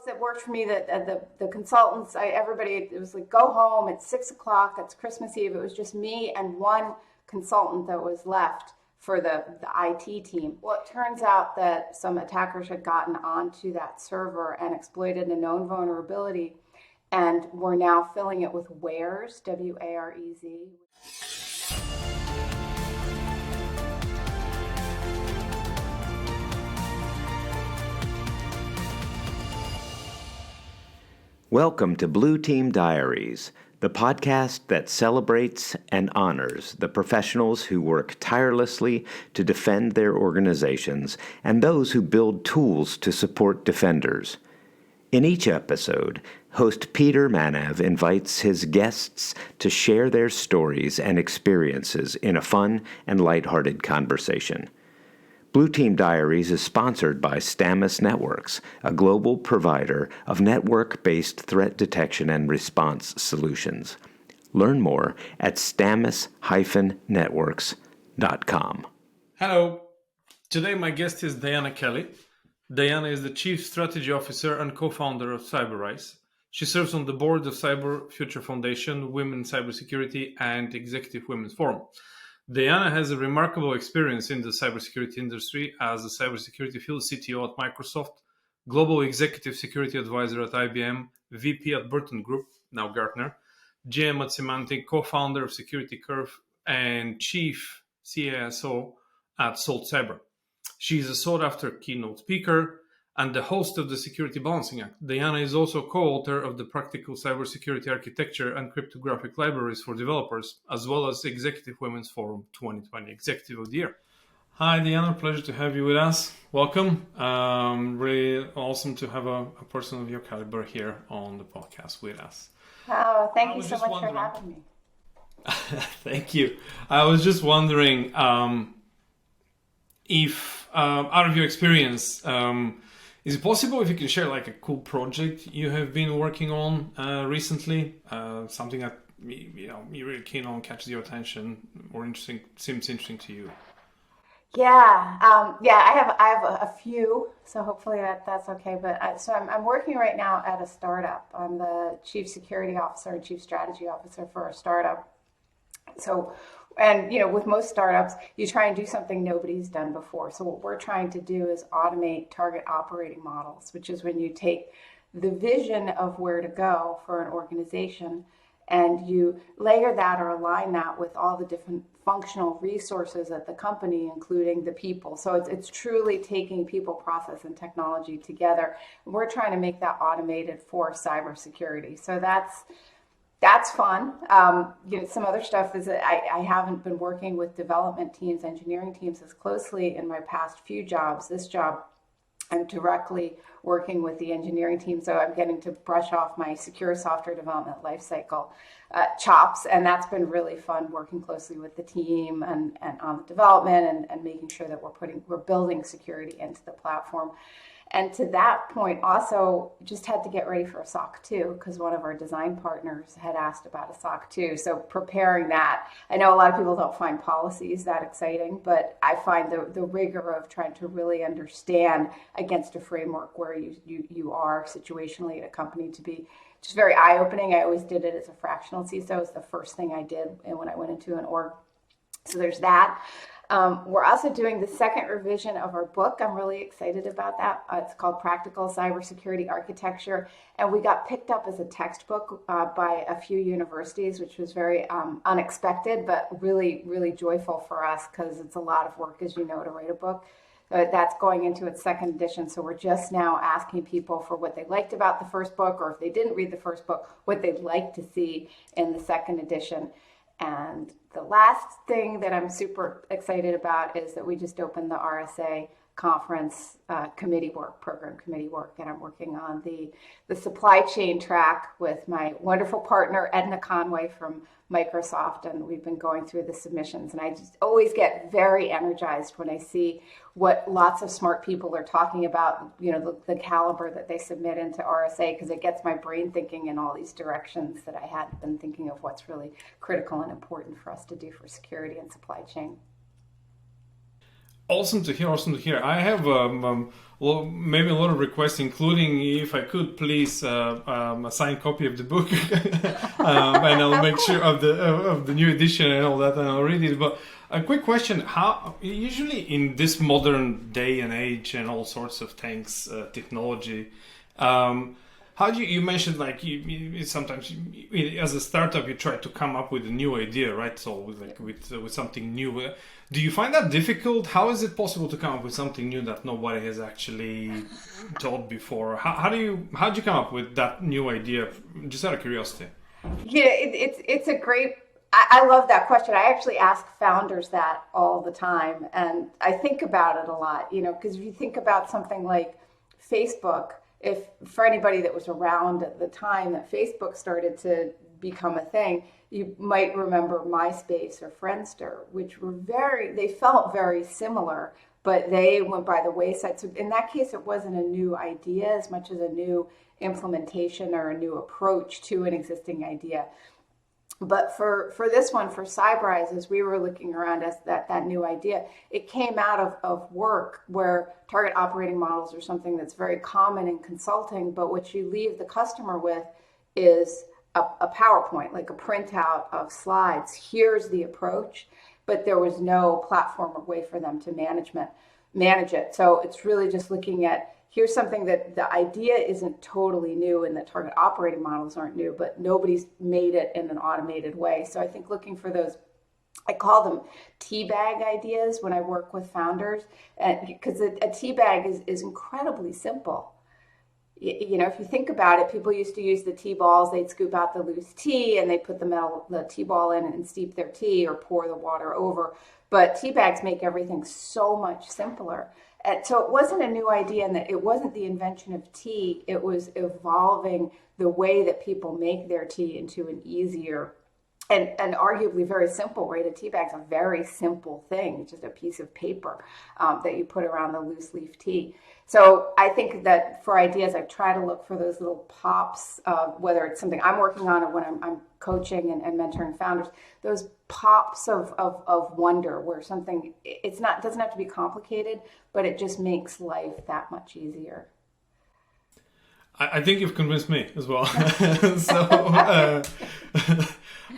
that worked for me, the consultants, everybody, it was like, go home, it's 6 o'clock, it's Christmas Eve. It was just me and one consultant that was left for the IT team. Well, it turns out that some attackers had gotten onto that server and exploited a known vulnerability, and we're now filling it with wares, W-A-R-E-Z. Welcome to Blue Team Diaries, the podcast that celebrates and honors the professionals who work tirelessly to defend their organizations and those who build tools to support defenders. In each episode, host Peter Manav invites his guests to share their stories and experiences in a fun and lighthearted conversation. Blue Team Diaries is sponsored by Stamus Networks, a global provider of network-based threat detection and response solutions. Learn more at stamus-networks.com. Hello. Today my guest is Diana Kelley. Diana is the Chief Strategy Officer and co-founder of Cybrize. She serves on the board of Cyber Future Foundation, Women in Cybersecurity, and Executive Women's Forum. Diana has a remarkable experience in the cybersecurity industry as a cybersecurity field CTO at Microsoft, Global Executive Security Advisor at IBM, VP at Burton Group, now Gartner, GM at Symantec, co-founder of Security Curve, and Chief CISO at Salt Cyber. She is a sought-after keynote speaker and the host of the Security Balancing Act. Diana is also co-author of the Practical Cybersecurity Architecture and Cryptographic Libraries for Developers, as well as Executive Women's Forum 2020 Executive of the Year. Hi, Diana. Pleasure to have you with us. Welcome. Really awesome to have a person of your caliber here on the podcast with us. Oh, thank you so much for having me. Thank you. I was just wondering if, out of your experience, is it possible if you can share like a cool project you have been working on recently, something that you're really keen on, catches your attention, or interesting, seems interesting to you? Yeah, I have a few, so hopefully that's okay. But I'm working right now at a startup. I'm the Chief Security Officer and Chief Strategy Officer for a startup. And with most startups, you try and do something nobody's done before. So what we're trying to do is automate target operating models, which is when you take the vision of where to go for an organization and you layer that or align that with all the different functional resources at the company, including the people. So it's truly taking people, process, and technology together. We're trying to make that automated for cybersecurity. So that's fun. Some other stuff is that I haven't been working with development teams, engineering teams as closely in my past few jobs. This job, I'm directly working with the engineering team, so I'm getting to brush off my secure software development lifecycle chops, and that's been really fun working closely with the team and on the development and making sure that we're building security into the platform. And to that point, also just had to get ready for a SOC 2 because one of our design partners had asked about a SOC 2. So preparing that, I know a lot of people don't find policies that exciting, but I find the rigor of trying to really understand against a framework where you are situationally at a company to be just very eye-opening. I always did it as a fractional CISO. It's the first thing I did when I went into an org. So there's that. We're also doing the second revision of our book. I'm really excited about that. It's called Practical Cybersecurity Architecture, and we got picked up as a textbook by a few universities, which was very unexpected, but really, really joyful for us because it's a lot of work, as you know, to write a book. That's going into its second edition, so we're just now asking people for what they liked about the first book, or if they didn't read the first book, what they'd like to see in the second edition. And the last thing that I'm super excited about is that we just opened the RSA conference program committee work, and I'm working on the supply chain track with my wonderful partner Edna Conway from Microsoft, and we've been going through the submissions, and I just always get very energized when I see what lots of smart people are talking about, the caliber that they submit into RSA, because it gets my brain thinking in all these directions that I hadn't been thinking of what's really critical and important for us to do for security and supply chain. Awesome to hear. Awesome to hear. I have well, maybe a lot of requests, including if I could please a signed copy of the book, and I'll make sure of the new edition and all that, and I'll read it. But a quick question: how usually in this modern day and age and all sorts of things, technology. How do you mentioned like sometimes as a startup you try to come up with a new idea, right? So with something new, do you find that difficult? How is it possible to come up with something new that nobody has actually thought before? How do you come up with that new idea? Just out of curiosity. Yeah, it's a great. I love that question. I actually ask founders that all the time, and I think about it a lot. Because if you think about something like Facebook. If for anybody that was around at the time that Facebook started to become a thing, you might remember MySpace or Friendster, which were they felt very similar, but they went by the wayside. So in that case, it wasn't a new idea as much as a new implementation or a new approach to an existing idea. But for this one, for Cybrize, as we were looking around as that new idea, it came out of work where target operating models are something that's very common in consulting, but what you leave the customer with is a PowerPoint, like a printout of slides. Here's the approach, but there was no platform or way for them to manage it. So it's really just looking at here's something that the idea isn't totally new and the target operating models aren't new, but nobody's made it in an automated way. So I think looking for those, I call them teabag ideas when I work with founders, because a teabag is incredibly simple. If you think about it, people used to use the tea balls. They'd scoop out the loose tea and they put the tea ball in and steep their tea or pour the water over. But tea bags make everything so much simpler. And so it wasn't a new idea, and that it wasn't the invention of tea. It was evolving the way that people make their tea into an easier and arguably very simple, right? A tea bag's a very simple thing, just a piece of paper that you put around the loose leaf tea. So I think that for ideas, I try to look for those little pops, whether it's something I'm working on or when I'm coaching and mentoring founders, those pops of wonder where something, doesn't have to be complicated, but it just makes life that much easier. I think you've convinced me as well. So,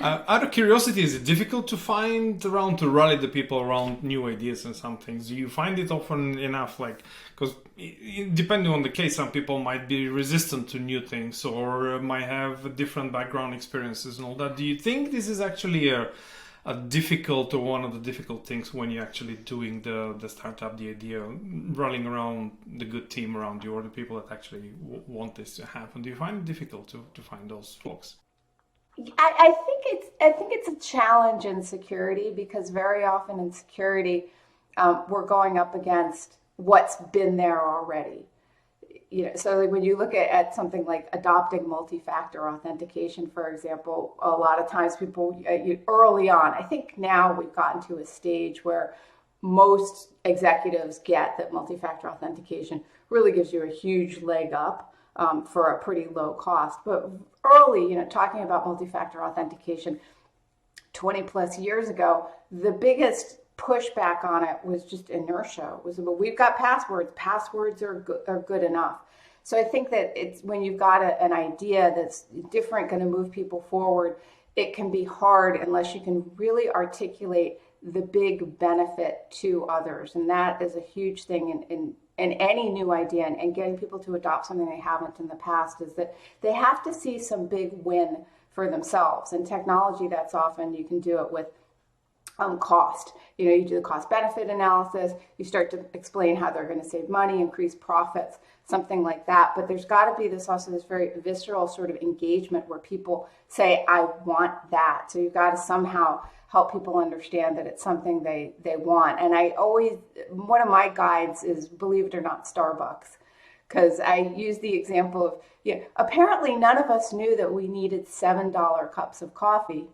out of curiosity, is it difficult to rally the people around new ideas and some things? Do you find it often enough? Because depending on the case, some people might be resistant to new things or might have different background experiences and all that. Do you think this is actually a difficult or one of the difficult things when you're actually doing the startup, the idea, rallying around the good team around you or the people that actually want this to happen? Do you find it difficult to find those folks? I think it's a challenge in security, because very often in security, we're going up against what's been there already. So when you look at something like adopting multi-factor authentication, for example, a lot of times people early on, I think now we've gotten to a stage where most executives get that multi-factor authentication really gives you a huge leg up for a pretty low cost. But early, talking about multi-factor authentication 20 plus years ago, the biggest pushback on it was just inertia. It was, well, we've got passwords. Passwords are good enough. So I think that it's when you've got an idea that's different, going to move people forward, it can be hard unless you can really articulate the big benefit to others. And that is a huge thing in any new idea, and getting people to adopt something they haven't in the past, is that they have to see some big win for themselves. In technology, that's often you can do it with cost. You do the cost benefit analysis, you start to explain how they're going to save money, increase profits, something like that. But there's got to be this very visceral sort of engagement where people say, I want that. So you've got to somehow help people understand that it's something they want. And one of my guides is, believe it or not, Starbucks. Because I use the example of, apparently none of us knew that we needed $7 cups of coffee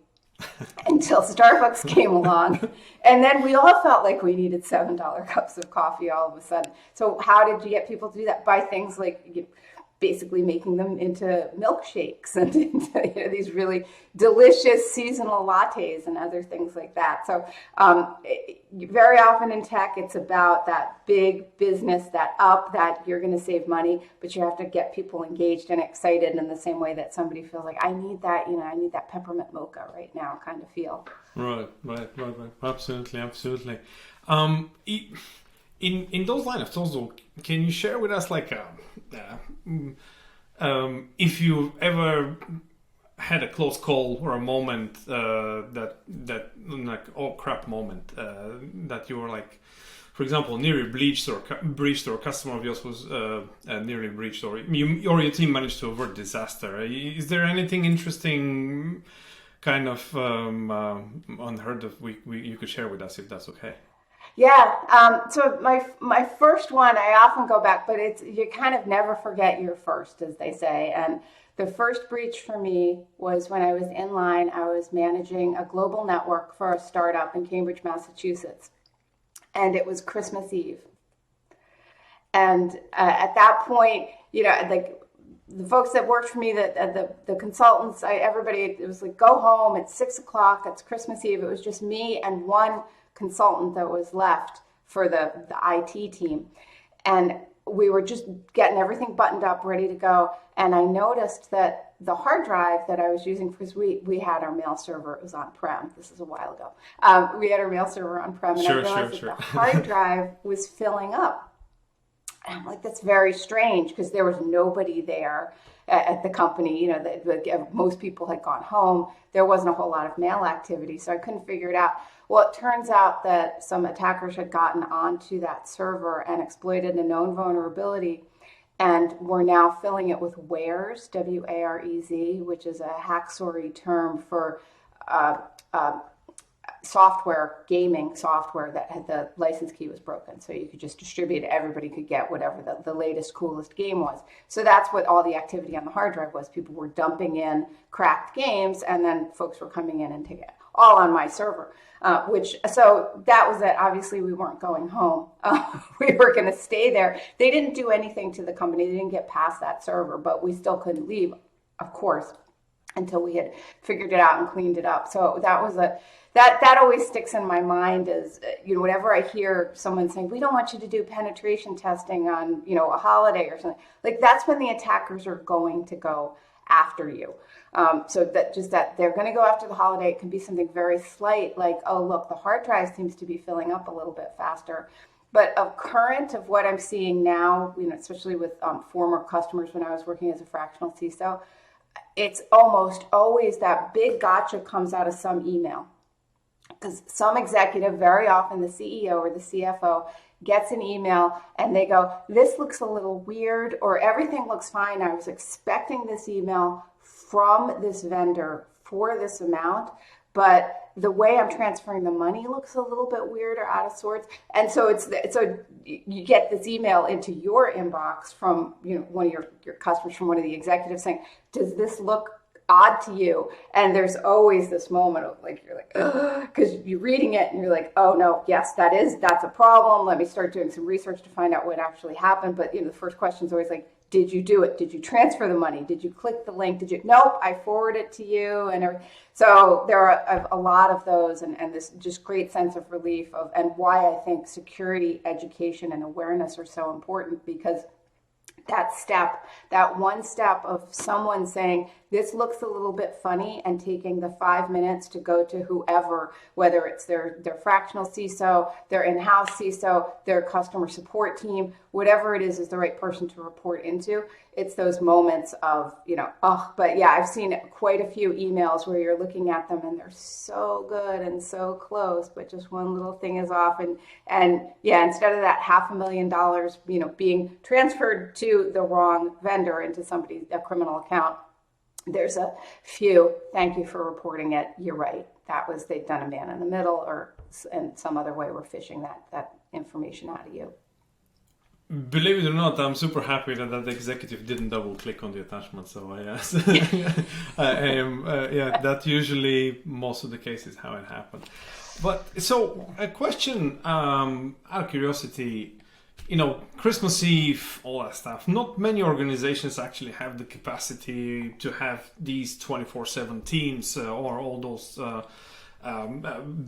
until Starbucks came along. And then we all felt like we needed $7 cups of coffee all of a sudden. So how did you get people to do that? By things like basically making them into milkshakes and into, these really delicious seasonal lattes and other things like that. So very often in tech, it's about that big business, that you're going to save money, but you have to get people engaged and excited in the same way that somebody feels like, I need that, I need that peppermint mocha right now kind of feel. Right. Absolutely. In those line of thoughts, though, can you share with us if you ever had a close call or a moment that like oh crap moment that you were like, for example, nearly breached or a customer of yours was nearly breached, or your team managed to avert disaster? Is there anything interesting, kind of unheard of, you could share with us, if that's okay? Yeah. So my first one, I often go back, but you kind of never forget your first, as they say. And the first breach for me was when I was in line. I was managing a global network for a startup in Cambridge, Massachusetts, and it was Christmas Eve. And at that point, like the folks that worked for me, the consultants, everybody, it was like, go home. It's 6:00. It's Christmas Eve. It was just me and one consultant that was left for the IT team. And we were just getting everything buttoned up, ready to go. And I noticed that the hard drive that I was using, because we had our mail server, it was on-prem. This is a while ago. We had our mail server on-prem, and I realized that the hard drive was filling up. And I'm like, that's very strange, because there was nobody there at the company. Most people had gone home. There wasn't a whole lot of mail activity, so I couldn't figure it out. Well, it turns out that some attackers had gotten onto that server and exploited a known vulnerability, and were now filling it with wares, W-A-R-E-Z, which is a hacksorry term for software, gaming software that had the license key was broken. So you could just distribute it. Everybody could get whatever the latest, coolest game was. So that's what all the activity on the hard drive was. People were dumping in cracked games, and then folks were coming in and taking it all on my server. So that was it. Obviously, we weren't going home. We were going to stay there. They didn't do anything to the company. They didn't get past that server, but we still couldn't leave, of course, until we had figured it out and cleaned it up. So that was that always sticks in my mind as, whenever I hear someone saying, we don't want you to do penetration testing on, a holiday or something, like that's when the attackers are going to go after you. So that they're going to go after the holiday. It can be something very slight, like, oh, look, the hard drive seems to be filling up a little bit faster. But of what I'm seeing now, especially with former customers when I was working as a fractional CISO, it's almost always that big gotcha comes out of some email. Because some executive, very often the CEO or the CFO, gets an email and they go, this looks a little weird, or everything looks fine. I was expecting this email from this vendor for this amount, but the way I'm transferring the money looks a little bit weird or out of sorts. And so so you get this email into your inbox from one of your customers, from one of the executives, saying, does this look odd to you? And there's always this moment of you're like, because you're reading it and you're like, oh no, yes, that's a problem. Let me start doing some research to find out what actually happened. But the first question is always like, did you do it? Did you transfer the money? Did you click the link? Nope, I forwarded it to you. So there are a lot of those, and this just great sense of relief and why I think security education and awareness are so important, because that one step of someone saying, this looks a little bit funny, and taking the 5 minutes to go to whoever, whether it's their fractional CISO, their in-house CISO, their customer support team, whatever it is the right person to report into. It's those moments of, but yeah, I've seen quite a few emails where you're looking at them and they're so good and so close, but just one little thing is off. And yeah, instead of that $500,000, being transferred to the wrong vendor into a criminal account, there's a few, thank you for reporting it. You're right. They'd done a man in the middle, or in some other way were phishing that information out of you. Believe it or not, I'm super happy that executive didn't double click on the attachment. So that usually most of the cases how it happened. But so a question out of curiosity, Christmas Eve, all that stuff. Not many organizations actually have the capacity to have these 24/7 teams or all those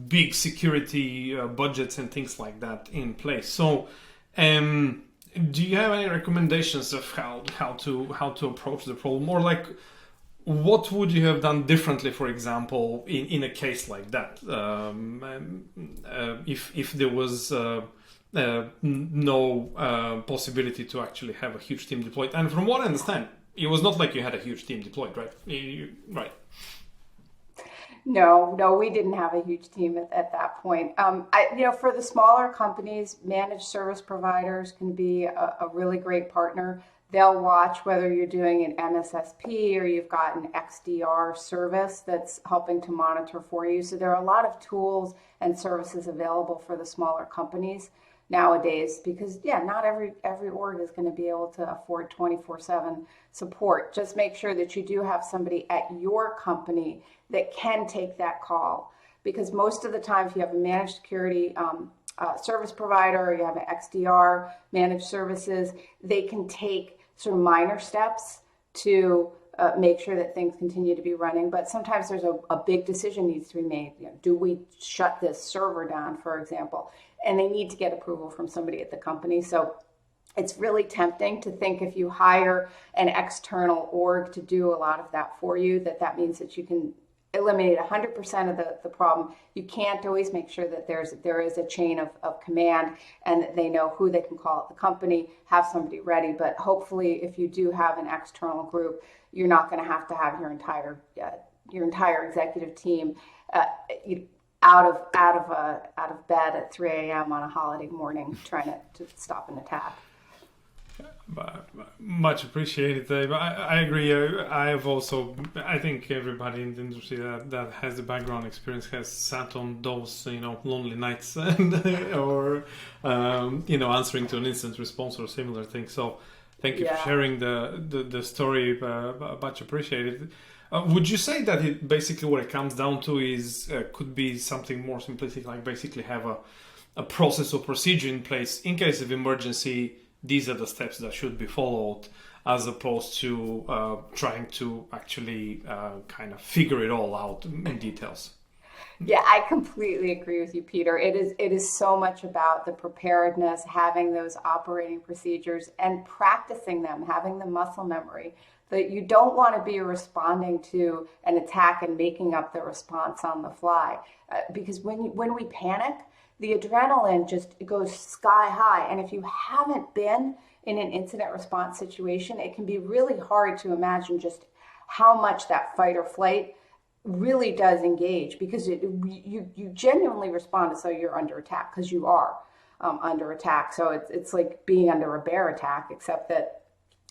big security budgets and things like that in place. So, do you have any recommendations of how to approach the problem, or like what would you have done differently, for example, in a case like that, if there was no possibility to actually have a huge team deployed? And from what I understand, it was not like you had a huge team deployed, right? Right. No, we didn't have a huge team at that point. For the smaller companies, managed service providers can be a really great partner. They'll watch whether you're doing an MSSP or you've got an XDR service that's helping to monitor for you. So there are a lot of tools and services available for the smaller companies nowadays, because not every org is going to be able to afford 24/7 support. Just make sure that you do have somebody at your company that can take that call, because most of the time, if you have a managed security service provider or you have an XDR managed services, they can take sort of minor steps to make sure that things continue to be running. But sometimes there's a big decision needs to be made. Do we shut this server down, for example? And they need to get approval from somebody at the company. So it's really tempting to think if you hire an external org to do a lot of that for you, that means that you can eliminate 100% of the problem. You can't always make sure that there is a chain of command and that they know who they can call at the company, have somebody ready. But hopefully, if you do have an external group, you're not going to have your entire executive team out of bed at 3 a.m. on a holiday morning trying to stop an attack. Much appreciated, Dave. I agree. I think everybody in the industry that has the background experience has sat on those, lonely nights or answering to an instant response or similar thing. So thank you for sharing the story. Much appreciated. Would you say that it basically what it comes down to is could be something more simplistic, like basically have a process or procedure in place in case of emergency? These are the steps that should be followed, as opposed to trying to actually kind of figure it all out in details. Yeah, I completely agree with you, Peter. It is so much about the preparedness, having those operating procedures and practicing them, having the muscle memory. That you don't want to be responding to an attack and making up the response on the fly, because when we panic, the adrenaline just goes sky high. And if you haven't been in an incident response situation, it can be really hard to imagine just how much that fight or flight really does engage, because you genuinely respond as though you're under attack, because you are under attack. So it's like being under a bear attack, except that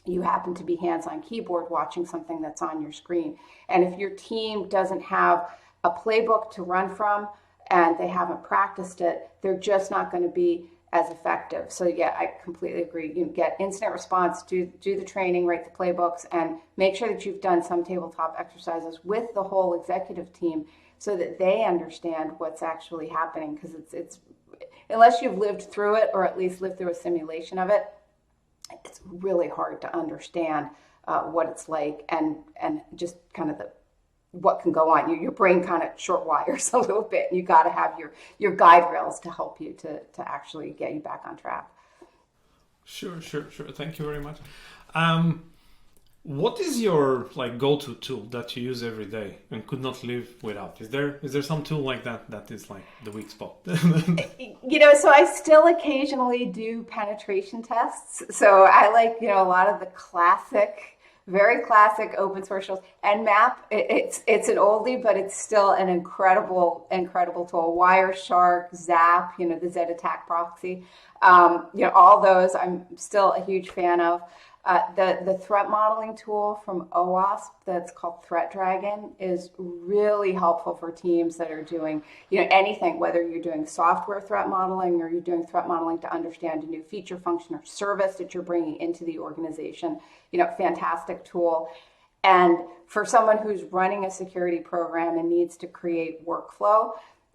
you happen to be hands on keyboard watching something that's on your screen. And if your team doesn't have a playbook to run from, and they haven't practiced it, they're just not going to be as effective. So yeah, I completely agree. You get incident response, do the training, write the playbooks, and make sure that you've done some tabletop exercises with the whole executive team so that they understand what's actually happening. Because it's unless you've lived through it, or at least lived through a simulation of it, it's really hard to understand what it's like and just kind of what can go on. Your brain kind of short wires a little bit. You got to have your guide rails to help you to actually get you back on track. Sure. Thank you very much. What is your go-to tool that you use every day and could not live without? Is there some tool like that is like the weak spot? So I still occasionally do penetration tests. So I like, a lot of the very classic open source tools. Nmap, it's an oldie, but it's still an incredible tool. Wireshark, Zap, the Z attack proxy, all those I'm still a huge fan of. The threat modeling tool from OWASP that's called Threat Dragon is really helpful for teams that are doing anything, whether you're doing software threat modeling or you're doing threat modeling to understand a new feature, function, or service that you're bringing into the organization. Fantastic tool. And for someone who's running a security program and needs to create workflow,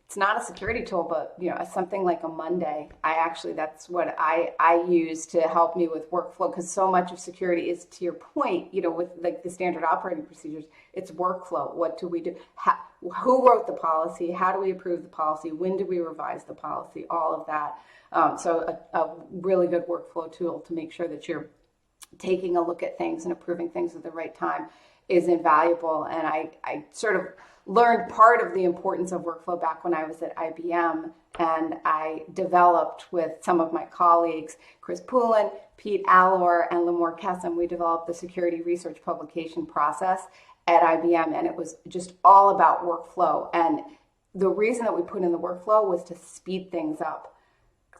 it's not a security tool, but something like a Monday. That's what I use to help me with workflow, because so much of security is, to your point, with like the standard operating procedures, it's workflow. What do we do? Who wrote the policy? How do we approve the policy? When do we revise the policy? All of that. So a really good workflow tool to make sure that you're taking a look at things and approving things at the right time is invaluable. And I sort of learned part of the importance of workflow back when I was at IBM, and I developed with some of my colleagues, Chris Poulin, Pete Allor, and Limor Kesem, we developed the security research publication process at IBM, and it was just all about workflow. And the reason that we put in the workflow was to speed things up.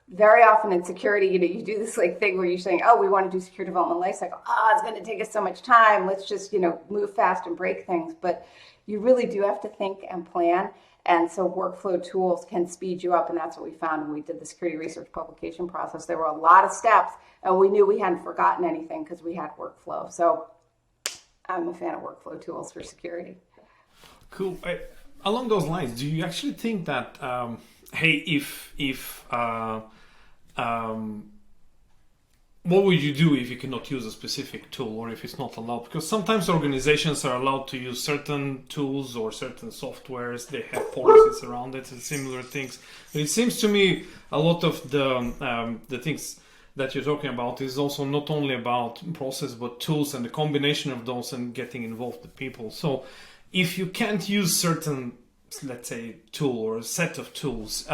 Very often in security, you do this like thing where you're saying, oh, we want to do secure development lifecycle. Oh, it's going to take us so much time. Let's just, move fast and break things. But you really do have to think and plan. And so workflow tools can speed you up. And that's what we found when we did the security research publication process. There were a lot of steps, and we knew we hadn't forgotten anything because we had workflow. So I'm a fan of workflow tools for security. Cool. Along those lines, do you actually think that, what would you do if you cannot use a specific tool, or if it's not allowed? Because sometimes organizations are allowed to use certain tools or certain softwares. They have policies around it and similar things. But it seems to me a lot of the things that you're talking about is also not only about process, but tools and the combination of those and getting involved with people. So if you can't use certain, let's say, tool or a set of tools,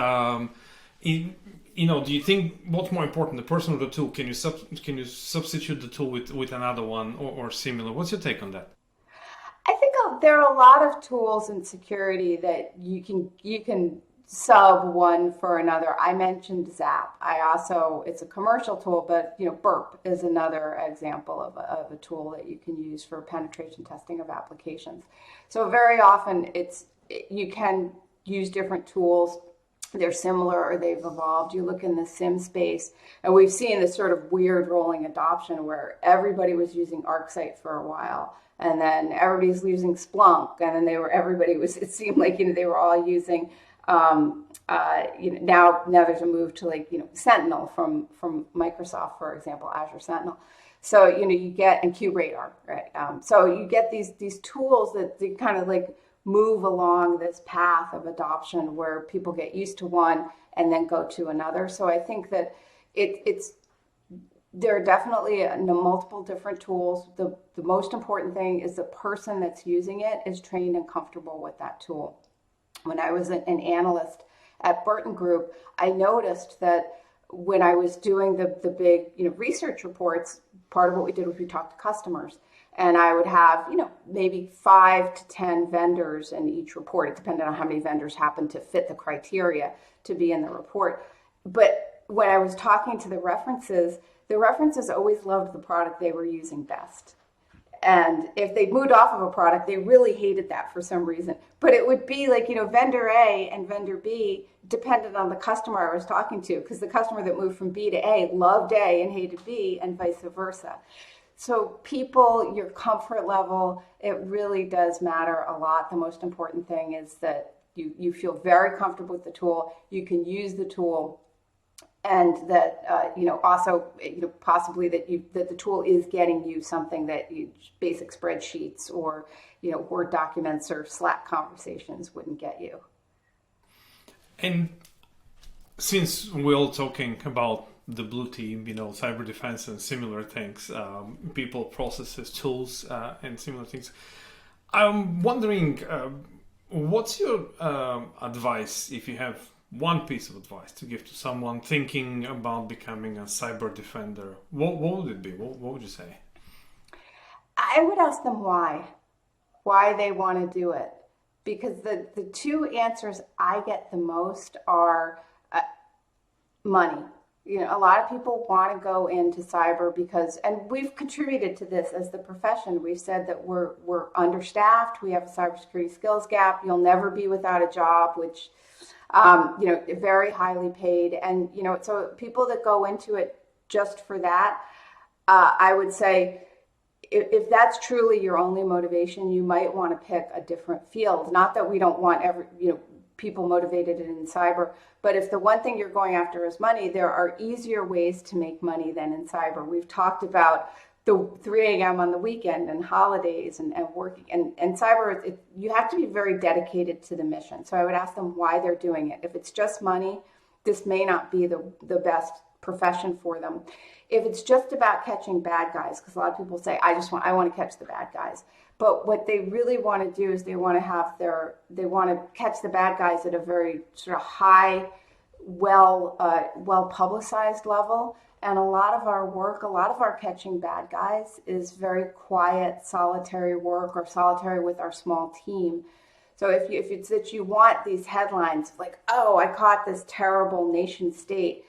do you think what's more important, the person or the tool? Can you substitute the tool with another one or similar? What's your take on that? I think there are a lot of tools in security that you can sub one for another. I mentioned Zap. It's a commercial tool, but Burp is another example of a tool that you can use for penetration testing of applications. So very often you can use different tools. They're similar or they've evolved. You look in the SIM space, and we've seen this sort of weird rolling adoption where everybody was using ArcSight for a while, and then everybody's using Splunk, and then it seemed like they were all using now there's a move to Sentinel from Microsoft, for example, Azure Sentinel. So you get, and QRadar, right? So you get these tools that they kind of move along this path of adoption where people get used to one and then go to another. So I think that there are definitely multiple different tools. The most important thing is the person that's using it is trained and comfortable with that tool. When I was an analyst at Burton Group, I noticed that when I was doing the big research reports, part of what we did was we talked to customers. And I would have, maybe 5 to 10 vendors in each report. It depended on how many vendors happened to fit the criteria to be in the report. But when I was talking to the references always loved the product they were using best. And if they moved off of a product, they really hated that for some reason. But it would be vendor A and vendor B depended on the customer I was talking to, because the customer that moved from B to A loved A and hated B, and vice versa. So people, your comfort level, it really does matter a lot. The most important thing is that you feel very comfortable with the tool, you can use the tool, and that possibly that the tool is getting you something that basic spreadsheets or Word documents or Slack conversations wouldn't get you. And since we're all talking about the blue team, cyber defense and similar things, people, processes, tools, and similar things, I'm wondering, what's your advice, if you have one piece of advice to give to someone thinking about becoming a cyber defender? What would it be? What would you say? I would ask them why they want to do it. Because the two answers I get the most are money. A lot of people want to go into cyber because, and we've contributed to this as the profession. We've said that we're understaffed. We have a cybersecurity skills gap. You'll never be without a job, which, very highly paid. And, so people that go into it just for that, I would say, if that's truly your only motivation, you might want to pick a different field. Not that we don't want people motivated in cyber. But if the one thing you're going after is money, there are easier ways to make money than in cyber. We've talked about the 3 a.m. on the weekend and holidays and working. And cyber, you have to be very dedicated to the mission. So I would ask them why they're doing it. If it's just money, this may not be the best profession for them. If it's just about catching bad guys, because a lot of people say, I want to catch the bad guys. But what they really want to do is they want to catch the bad guys at a very sort of high, well publicized level. And a lot of our work, a lot of our catching bad guys is very quiet, solitary work or solitary with our small team. So if it's that you want these headlines like, oh, I caught this terrible nation state,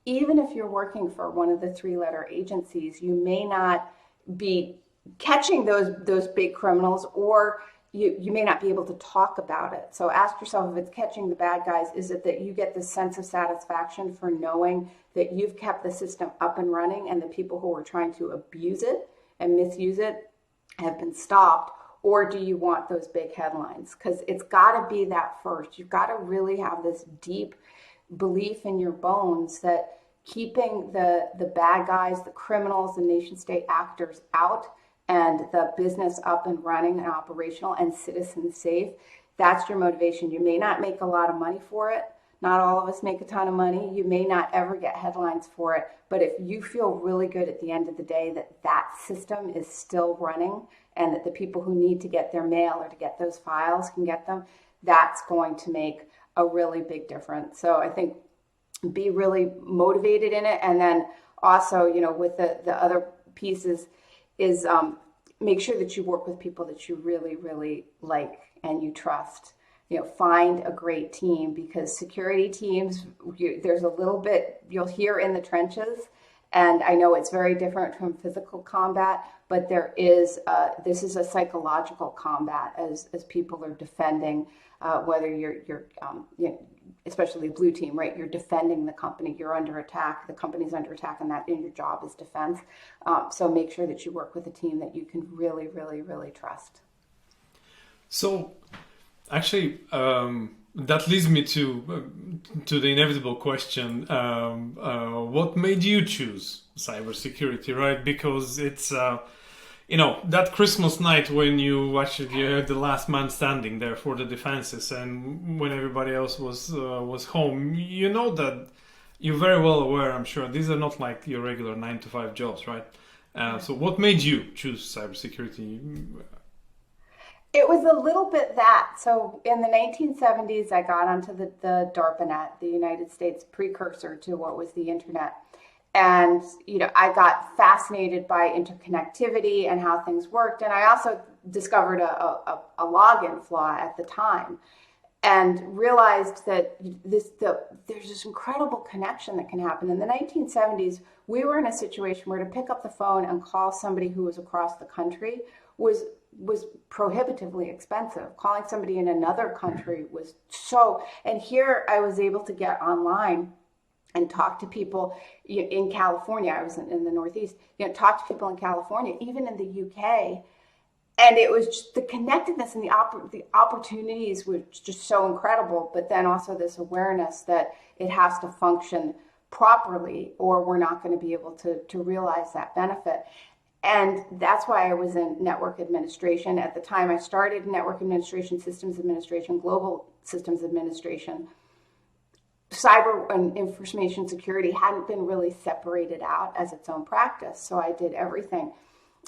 even if you're working for one of the 3-letter agencies, you may not be catching those big criminals, or you may not be able to talk about it. So ask yourself, if it's catching the bad guys, is it that you get this sense of satisfaction for knowing that you've kept the system up and running and the people who are trying to abuse it and misuse it have been stopped? Or do you want those big headlines? Because it's got to be that first. You've got to really have this deep belief in your bones that keeping the bad guys, the criminals, the nation state actors out, and the business up and running and operational and citizens safe, that's your motivation. You may not make a lot of money for it. Not all of us make a ton of money. You may not ever get headlines for it. But if you feel really good at the end of the day that system is still running and that the people who need to get their mail or to get those files can get them, that's going to make a really big difference. So I think be really motivated in it. And then also, with the other pieces is make sure that you work with people that you really, really like and you trust. Find a great team, because security teams, there's a little bit you'll hear in the trenches. And I know it's very different from physical combat, but this is a psychological combat as people are defending, whether you're especially blue team, right? You're defending the company, you're under attack, the company's under attack, and your job is defense. So make sure that you work with a team that you can really, really, really trust. So actually, that leads me to the inevitable question. What made you choose cybersecurity, right? Because it's, that Christmas night when you had the last man standing there for the defenses, and when everybody else was home, that you're very well aware, I'm sure, these are not like your regular 9-to-5 jobs, right? So what made you choose cybersecurity? It was a little bit that. So in the 1970s, I got onto the DARPANET, the United States precursor to what was the internet. And, I got fascinated by interconnectivity and how things worked. And I also discovered a login flaw at the time and realized that there's this incredible connection that can happen. In the 1970s, we were in a situation where to pick up the phone and call somebody who was across the country was prohibitively expensive. Calling somebody in another country was and here I was able to get online and talk to people in California. I was in the Northeast, talk to people in California, even in the UK. And it was just the connectedness and the opportunities were just so incredible, but then also this awareness that it has to function properly or we're not going to be able to realize that benefit. And that's why I was in network administration. At the time I started network administration, systems administration, global systems administration. Cyber and information security hadn't been really separated out as its own practice. So I did everything.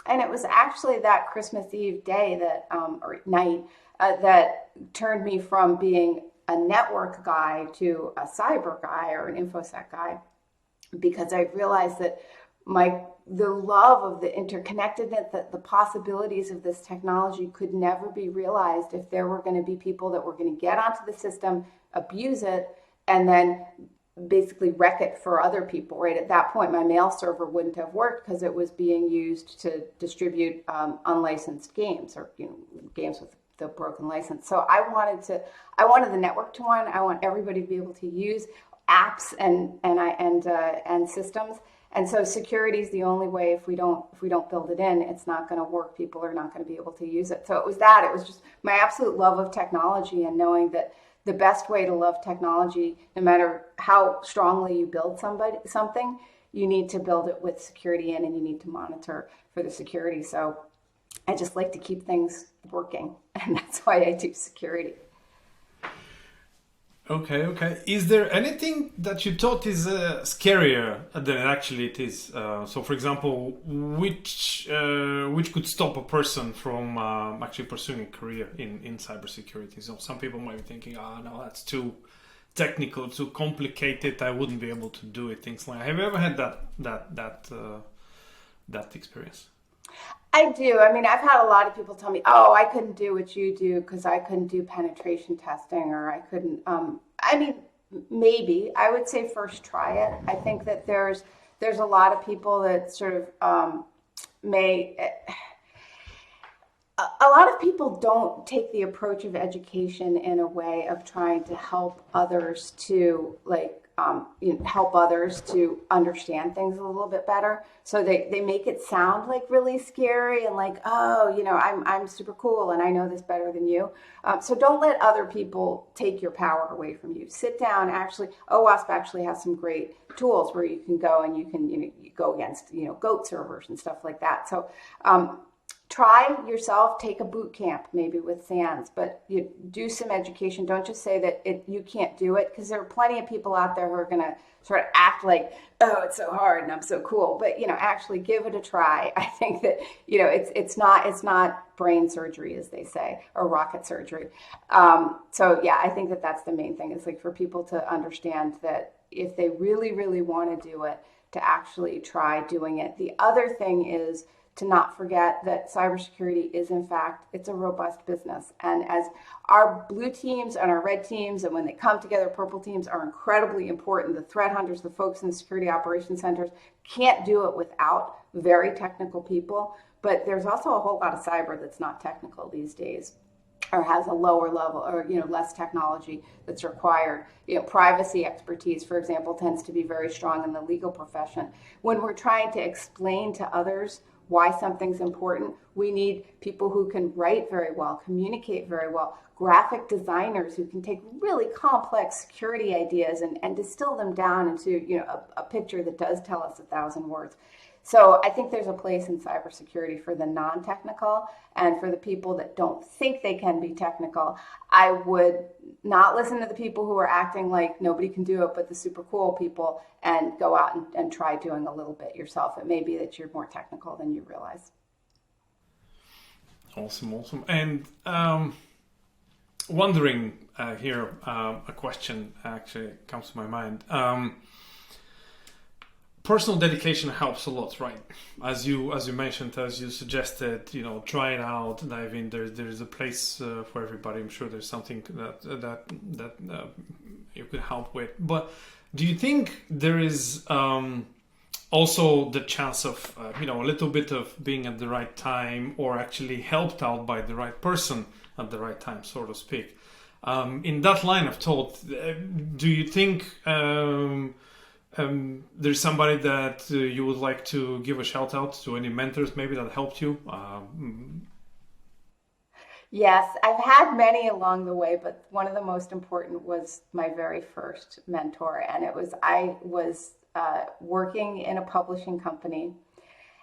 And it was actually that Christmas Eve day or night that turned me from being a network guy to a cyber guy or an InfoSec guy, because I realized that the love of the interconnectedness, that the possibilities of this technology could never be realized if there were going to be people that were going to get onto the system, abuse it, and then basically wreck it for other people, right? At that point, my mail server wouldn't have worked because it was being used to distribute unlicensed games or games with the broken license. So I wanted the network to run. I want everybody to be able to use apps and systems. And so security is the only way. If we don't build it in, it's not going to work. People are not going to be able to use it. So it was just my absolute love of technology and knowing that the best way to love technology, no matter how strongly you build something, you need to build it with security in, and you need to monitor for the security. So I just like to keep things working, and that's why I do security. Okay. Is there anything that you thought is scarier than actually it is? So, for example, which could stop a person from actually pursuing a career in cybersecurity? So, some people might be thinking, "Oh, no, that's too technical, too complicated. I wouldn't be able to do it." Things like. Have you ever had that experience? I do. I mean, I've had a lot of people tell me, "Oh, I couldn't do what you do because I couldn't do penetration testing, or I couldn't." I mean, maybe I would say first try it. I think that there's a lot of people that sort of a lot of people don't take the approach of education in a way of trying to help others to help others to understand things a little bit better. So they make it sound like really scary and like, oh, I'm super cool and I know this better than you. So don't let other people take your power away from you. Sit down. Actually, OWASP actually has some great tools where you can go and you can you go against GOAT servers and stuff like that. So try yourself, take a boot camp maybe with SANS, but you do some education. Don't just say that you can't do it, because there are plenty of people out there who are going to sort of act like, oh, it's so hard and I'm so cool. But, actually give it a try. I think that, it's not brain surgery, as they say, or rocket surgery. So yeah, I think that that's the main thing. It's like for people to understand that if they really, really want to do it, to actually try doing it. The other thing is to not forget that cybersecurity is, in fact, it's a robust business. And as our blue teams and our red teams, and when they come together, purple teams are incredibly important. The threat hunters, the folks in the security operations centers can't do it without very technical people. But there's also a whole lot of cyber that's not technical these days, or has a lower level, or less technology that's required. Privacy expertise, for example, tends to be very strong in the legal profession. When we're trying to explain to others why something's important, we need people who can write very well, communicate very well, graphic designers who can take really complex security ideas and distill them down into a picture that does tell us 1,000 words. So I think there's a place in cybersecurity for the non-technical, and for the people that don't think they can be technical. I would not listen to the people who are acting like nobody can do it but the super cool people, and go out and try doing a little bit yourself. It may be that you're more technical than you realize. Awesome. And wondering here, a question actually comes to my mind. Personal dedication helps a lot, right? As you mentioned, as you suggested, try it out, dive in. There's a place for everybody. I'm sure there's something that you could help with. But do you think there is also the chance of a little bit of being at the right time, or actually helped out by the right person at the right time, so to speak? In that line of thought, do you think there's somebody that you would like to give a shout out to, any mentors maybe that helped you? Yes, I've had many along the way, but one of the most important was my very first mentor. And I was working in a publishing company,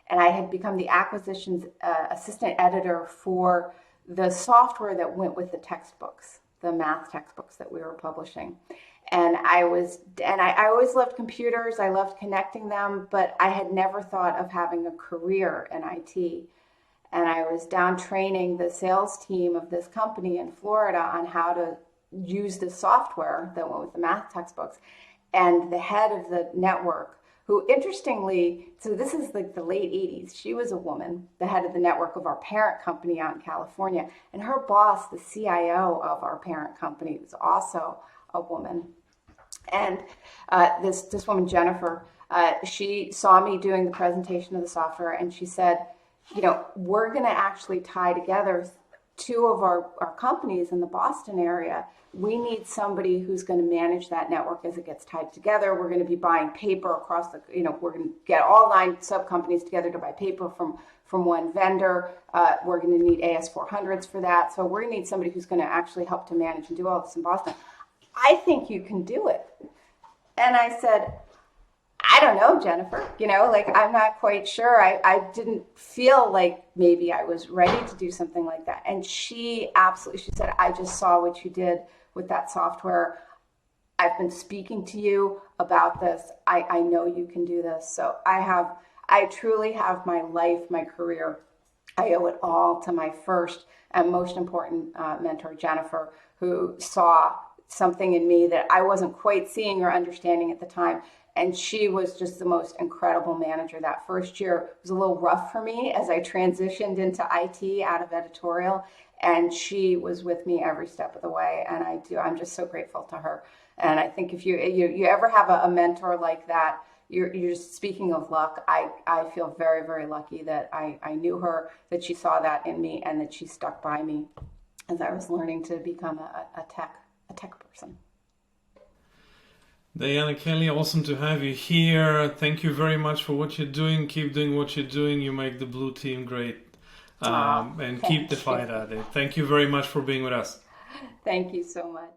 and I had become the acquisitions assistant editor for the software that went with the textbooks, the math textbooks that we were publishing. And I always loved computers. I loved connecting them, but I had never thought of having a career in IT. And I was down training the sales team of this company in Florida on how to use the software that went with the math textbooks. And the head of the network, who interestingly, so this is like the late 80s, she was a woman, the head of the network of our parent company out in California. And her boss, the CIO of our parent company, was also a woman. And this woman, Jennifer, she saw me doing the presentation of the software, and she said, we're going to actually tie together two of our companies in the Boston area. We need somebody who's going to manage that network as it gets tied together. We're going to be buying paper across we're going to get all 9 sub companies together to buy paper from one vendor. We're going to need AS400s for that. So we're going to need somebody who's going to actually help to manage and do all this in Boston. I think you can do it. And I said, I don't know, Jennifer, I'm not quite sure. I didn't feel like maybe I was ready to do something like that. And she said, I just saw what you did with that software. I've been speaking to you about this. I know you can do this. So I truly have my life, my career. I owe it all to my first and most important mentor, Jennifer, who saw something in me that I wasn't quite seeing or understanding at the time. And she was just the most incredible manager. That first year was a little rough for me as I transitioned into IT out of editorial. And she was with me every step of the way. And I'm just so grateful to her. And I think if you ever have a mentor like that, you're just speaking of luck. I feel very, very lucky that I knew her, that she saw that in me, and that she stuck by me as I was learning to become a tech person. Diana Kelley, awesome to have you here. Thank you very much for what you're doing. Keep doing what you're doing. You make the blue team great. And keep the fight at it. Thank you very much for being with us. Thank you so much.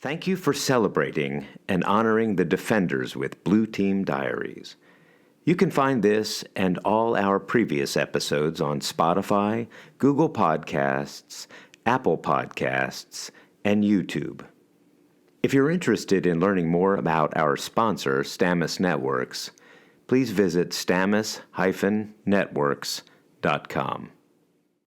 Thank you for celebrating and honoring the defenders with Blue Team Diaries. You can find this and all our previous episodes on Spotify, Google Podcasts, Apple Podcasts, and YouTube. If you're interested in learning more about our sponsor, Stamus Networks, please visit stamus-networks.com.